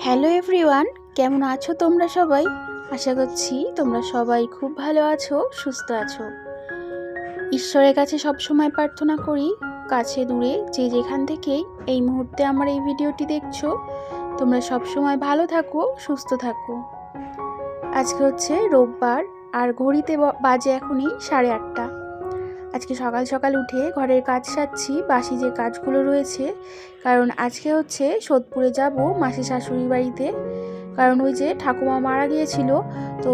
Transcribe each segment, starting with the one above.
Hello everyone, কেমন আছো তোমরা সবাই? আশা করছি তোমরা সবাই খুব ভালো আছো, সুস্থ আছো। ঈশ্বরের কাছে সব সময় প্রার্থনা করি, কাছে দূরে যে যেখান থেকেই এই মুহূর্তে আমার এই ভিডিওটি দেখছো, তোমরা সব সময় ভালো থাকো, সুস্থ থাকো। আজকে হচ্ছে রোববার, আর ঘড়িতে বাজে এখনই 8:30। আজকে সকাল সকাল উঠে ঘরের কাজ সারছি, বাসি যে কাজগুলো রয়েছে, কারণ আজকে হচ্ছে সোদপুরে যাব মাসি শাশুড়ির বাড়িতে। কারণ ওই যে ঠাকুমা মারা গিয়েছিল, তো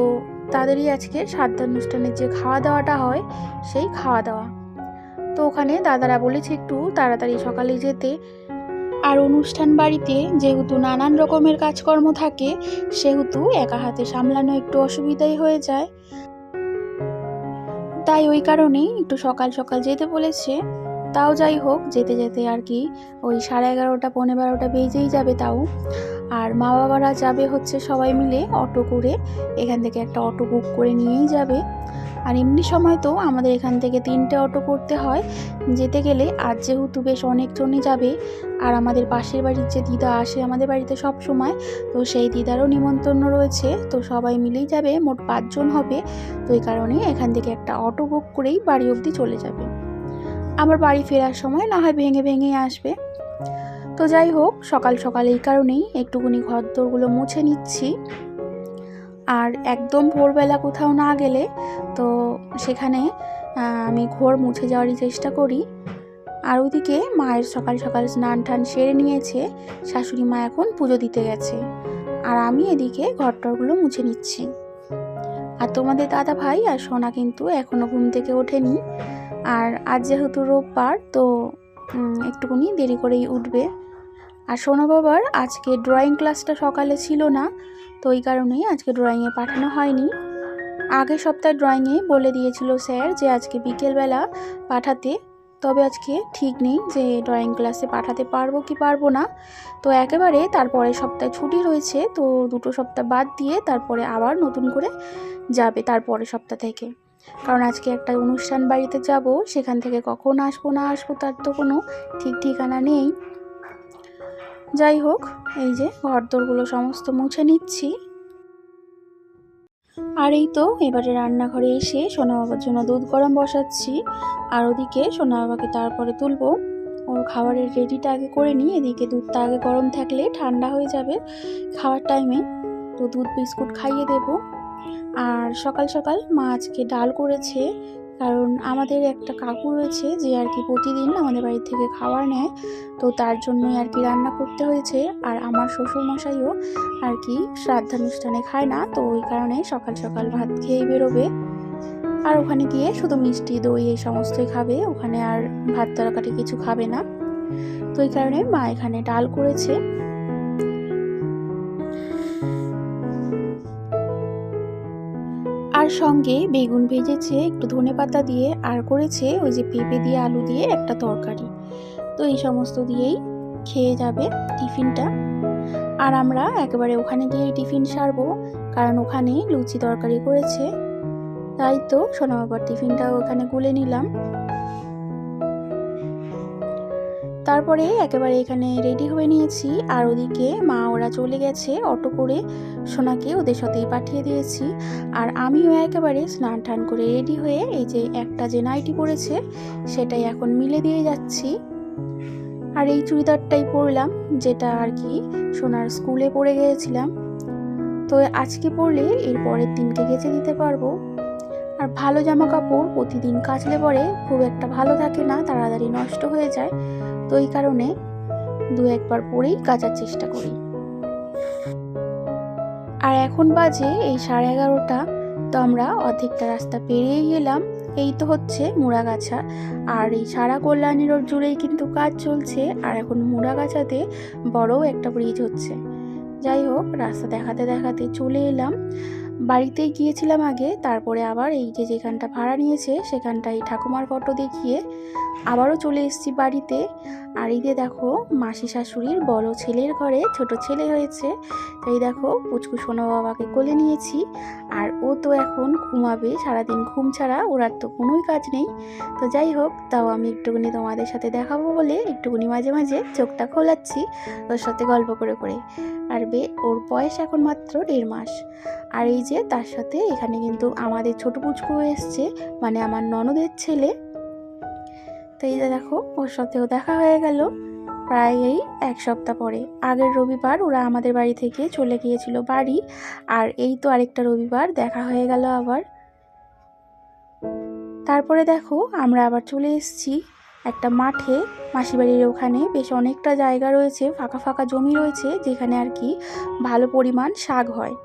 তাদেরই আজকে শ্রাদ্ধানুষ্ঠানের যে খাওয়া দাওয়াটা হয়, সেই খাওয়া দাওয়া। তো ওখানে দাদারা বলেছে একটু তাড়াতাড়ি সকালে যেতে। আর অনুষ্ঠান বাড়িতে যেহেতু নানান রকমের কাজকর্ম থাকে, সেহেতু একা হাতে সামলানো একটু অসুবিধাই হয়ে যায়। তাই ওই কারণেই একটু সকাল সকাল যেতে বলেছে। তাও যাই হোক, যেতে যেতে আর কি ওই 11:30 পৌনে 12টা বেজেই যাবে তাও। আর মা বাবারা যাবে হচ্ছে সবাই মিলে অটো করে, এখান থেকে একটা অটো বুক করে নিয়েই যাবে। আর এমনি সময় তো আমাদের এখান থেকে 3টে অটো করতে হয় যেতে গেলে। আর যেহেতু বেশ অনেকজনই যাবে, আর আমাদের পাশের বাড়ির যে দিদা আসে আমাদের বাড়িতে সব সময়, তো সেই দিদারও নিমন্ত্রণ রয়েছে, তো সবাই মিলেই যাবে, মোট 5 জন হবে। তো এই কারণে এখান থেকে একটা অটো বুক করেই বাড়ি অবধি চলে যাবে। আবার বাড়ি ফেরার সময় না হয় ভেঙে ভেঙেই আসবে। তো যাই হোক, সকাল সকাল এই কারণেই একটুখানি ঘর দোরগুলো মুছে নিচ্ছি। আর একদম ভোরবেলা কোথাও না গেলে তো সেখানে আমি ঘর মুছে যাওয়ারই চেষ্টা করি। আর ওইদিকে মায়ের সকাল সকাল স্নান টান সেরে নিয়েছে, শাশুড়ি মা এখন পুজো দিতে গেছে, আর আমি এদিকে ঘরটরগুলো মুছে নিচ্ছি। আর তোমাদের দাদা ভাই আর সোনা কিন্তু এখনো ঘুম থেকে ওঠেনি। আর আজ যেহেতু রোববার, তো একটুখানি দেরি করেই উঠবে। আর সোনা বাবার আজকে ড্রয়িং ক্লাসটা সকালে ছিল না, তো ওই কারণেই আজকে ড্রয়িংয়ে পাঠানো হয়নি। আগের সপ্তাহে ড্রয়িংয়ে বলে দিয়েছিল স্যার যে আজকে বিকেলবেলা পাঠাতে, তবে আজকে ঠিক নেই যে ড্রয়িং ক্লাসে পাঠাতে পারবো কি পারবো না। তো একেবারে তারপরে সপ্তাহে ছুটি রয়েছে, তো 2 সপ্তাহ বাদ দিয়ে তারপরে আবার নতুন করে যাবে তারপরে সপ্তাহ থেকে। কারণ আজকে একটা অনুষ্ঠান বাড়িতে যাব, সেখান থেকে কখন আসবো না আসবো তার তো কোনো ঠিক ঠিকানা নেই। যাই হোক, এই যে ঘরদোরগুলো সমস্ত মুছে নিচ্ছি। আর এই তো এবারে রান্নাঘরে এসে সোনা বাবার জন্য দুধ গরম বসাচ্ছি। আর ওদিকে সোনা বাবাকে তারপরে তুলবো, ওর খাবারের রেডিটা আগে করে নিই। এদিকে দুধটা আগে গরম থাকলে ঠান্ডা হয়ে যাবে খাওয়ার টাইমে, তো দুধ বিস্কুট খাইয়ে দেব। আর সকাল সকাল মা আজকে ডাল করেছে, কারণ আমাদের একটা কাকু রয়েছে যে আর কি প্রতিদিন আমাদের বাড়ি থেকে খাবার নেয়, তো তার জন্যই আর কি রান্না করতে হয়েছে। আর আমার শ্বশুরমশাইও আর কি শ্রাদ্ধানুষ্ঠানে খায় না, তো ওই কারণে সকাল সকাল ভাত খেয়েই বেরোবে। আর ওখানে গিয়ে শুধু মিষ্টি দই এই সমস্তই খাবে, ওখানে আর ভাত তরকারি কিছু খাবে না। তো এই কারণে মা এখানে ডাল করেছে। আর সঙ্গে বেগুন ভেজেছে একটু ধনেপাতা দিয়ে, আর করেছে ওই যে পেঁপে দিয়ে আলু দিয়ে একটা তরকারি। তো এই সমস্ত দিয়েই খেয়ে যাবে টিফিনটা। আর আমরা একেবারে ওখানে গিয়ে টিফিন সারবো, কারণ ওখানে লুচি তরকারি করেছে। তাই তো সোনা বাবার টিফিনটাও ওখানে গুলে নিলাম। তারপরে একেবারে এখানে রেডি হয়ে নিয়েছি। আর ওদিকে মা ওরা চলে গেছে অটো করে, সোনাকে ওদের সাথেই পাঠিয়ে দিয়েছি। আর আমিও একেবারে স্নান টান করে রেডি হয়ে এই যে একটা যে নাইটি পরেছে সেটাই এখন মিলে দিয়ে যাচ্ছি। আর এই চুড়িদারটাই পরলাম, যেটা আর কি সোনার স্কুলে পরে গিয়েছিলাম। তো আজকে পরলে এর পরের দিনকে কেচে দিতে পারবো। আর ভালো জামা কাপড় প্রতিদিন কাচলে পরে খুব একটা ভালো থাকে না, তাড়াতাড়ি নষ্ট হয়ে যায়। তো এই কারণে 2-1 বার পরেই কাচার চেষ্টা করি। আর এখন বাজে এই 11:30। তো আমরা অর্ধেকটা রাস্তা পেরিয়েই গেলাম। এই তো হচ্ছে মুড়াগাছা, আর এই সারা কল্যাণী রোড জুড়েই কিন্তু কাজ চলছে। আর এখন মুড়াগাছাতে বড় একটা ব্রিজ হচ্ছে। যাই হোক, রাস্তা দেখাতে দেখাতে চলে এলাম বাড়িতেই গিয়েছিলাম আগে, তারপরে আবার এই যে যেখানটা ভাড়া নিয়েছে সেখানটায় ঠাকুমার ফটো দেখিয়ে আবারও চলে এসেছি বাড়িতে। আর এই যে দেখো মাসি শাশুড়ির বড় ছেলের ঘরে ছোট ছেলে হয়েছে, তাই দেখো পুচকু সোনা বাবাকে কোলে নিয়েছি। আর ও তো এখন ঘুমাবে, সারাদিন ঘুম ছাড়া ওর আর তো কোনোই কাজ নেই। তো যাই হোক, তাও আমি একটুখানি তোমাদের সাথে দেখাবো বলে একটুখানি মাঝে মাঝে চোখটা খোলাচ্ছি ওর সাথে গল্প করে করে। আর ওর বয়স এখন মাত্র 1.5 মাস। আর এই যে তার সাথে এখানে কিন্তু আমাদের ছোট পুচকু এসছে, মানে আমার ননদের ছেলে। তো এই যে দেখো ওর সাথেও দেখা হয়ে গেল প্রায় এই 1 সপ্তাহ পরে। আগের রবিবার ওরা আমাদের বাড়ি থেকে চলে গিয়েছিল বাড়ি, আর এই তো আরেকটা রবিবার দেখা হয়ে গেল আবার। তারপরে দেখো আমরা আবার চলে এসেছি একটা মাঠে, মাসিবাড়ির ওখানে বেশ অনেকটা জায়গা রয়েছে, ফাঁকা ফাঁকা জমি রয়েছে, যেখানে আর কি ভালো পরিমাণ শাক হয়।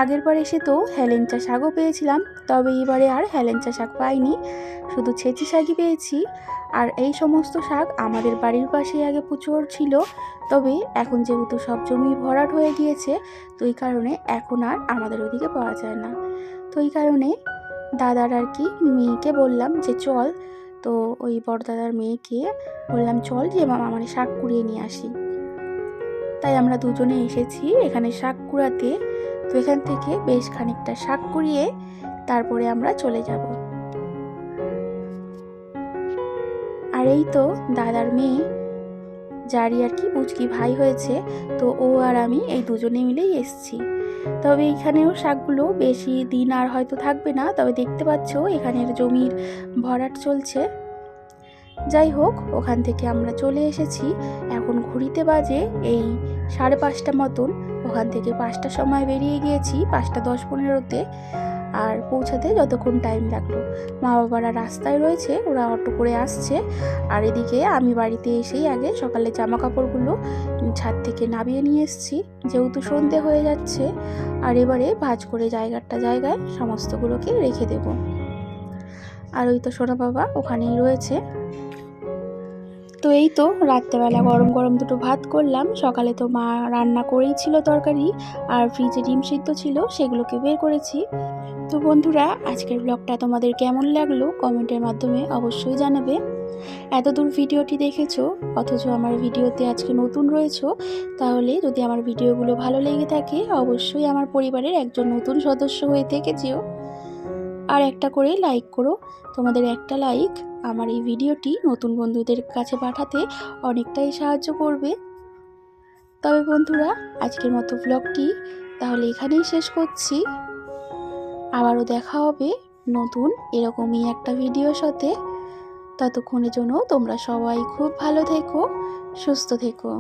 আগের বার এসে তো হেলেঞ্চা শাকও পেয়েছিলাম, তবে এবারে আর হেলেঞ্চা শাক পাইনি, শুধু ছেঁচি শাকই পেয়েছি। আর এই সমস্ত শাক আমাদের বাড়ির পাশে আগে প্রচুর ছিল, তবে এখন যেহেতু সব জমি ভরাট হয়ে গিয়েছে, তো এই কারণে এখন আর আমাদের ওদিকে পাওয়া যায় না। তো এই কারণে দাদার আর কি মেয়েকে বললাম যে চল, তো ওই বড়দাদার মেয়েকে বললাম চল যে মামা মানে শাক কুড়িয়ে নিয়ে আসি। তাই আমরা দুজনে এসেছি এখানে শাক কুড়াতে। তো এখান থেকে বেশ খানিকটা শাক কুড়িয়ে তারপরে আমরা চলে যাব। আর এই তো দাদার মেয়ে, যারই আর কি পুচকি ভাই হয়েছে, তো ও আর আমি এই দুজনে মিলেই এসছি। তবে এখানেও শাকগুলো বেশি দিন আর হয়তো থাকবে না, তবে দেখতে পাচ্ছ এখানের জমির ভরাট চলছে। যাই হোক, ওখান থেকে আমরা চলে এসেছি, এখন ঘুরিতে বাজে এই 5:30 মতন। ওখান থেকে 5টার সময় বেরিয়ে গিয়েছি, 5:10-15-তে, আর পৌঁছাতে যতক্ষণ টাইম লাগলো। মা বাবারা রাস্তায় রয়েছে, ওরা অটো করে আসছে। আর এদিকে আমি বাড়িতে এসেই আগে সকালে জামা কাপড়গুলো ছাদ থেকে নামিয়ে নিয়ে এসেছি, যেহেতু সন্ধে হয়ে যাচ্ছে। আর এবারে ভাঁজ করে জায়গায় সমস্তগুলোকে রেখে দেব। আর ওই তো সোনা বাবা ওখানেই রয়েছে। তো এই তো রাত্রেবেলা গরম গরম দুটো ভাত করলাম, সকালে তো মা রান্না করেই ছিল তরকারি, আর ফ্রিজে ডিম সিদ্ধ ছিল, সেগুলোকে বের করেছি। তো বন্ধুরা, আজকের ব্লগটা তোমাদের কেমন লাগলো কমেন্টের মাধ্যমে অবশ্যই জানাবে। এতদূর ভিডিওটি দেখেছো, অথচ আমার ভিডিওতে আজকে নতুন রয়েছো, তাহলে যদি আমার ভিডিওগুলো ভালো লেগে থাকে অবশ্যই আমার পরিবারের একজন নতুন সদস্য হয়ে থেকে যেও। আর একটা করে লাইক করো, তোমাদের একটা লাইক আমার এই ভিডিওটি নতুন বন্ধুদের কাছে পাঠাতে অনেকটাই সাহায্য করবে। তবে বন্ধুরা, আজকের মতো ব্লগটি তাহলে এখানেই শেষ করছি। আবারও দেখা হবে নতুন এরকমই একটা ভিডিওর সাথে। ততক্ষণের জন্য তোমরা সবাই খুব ভালো থেকো, সুস্থ থেকো।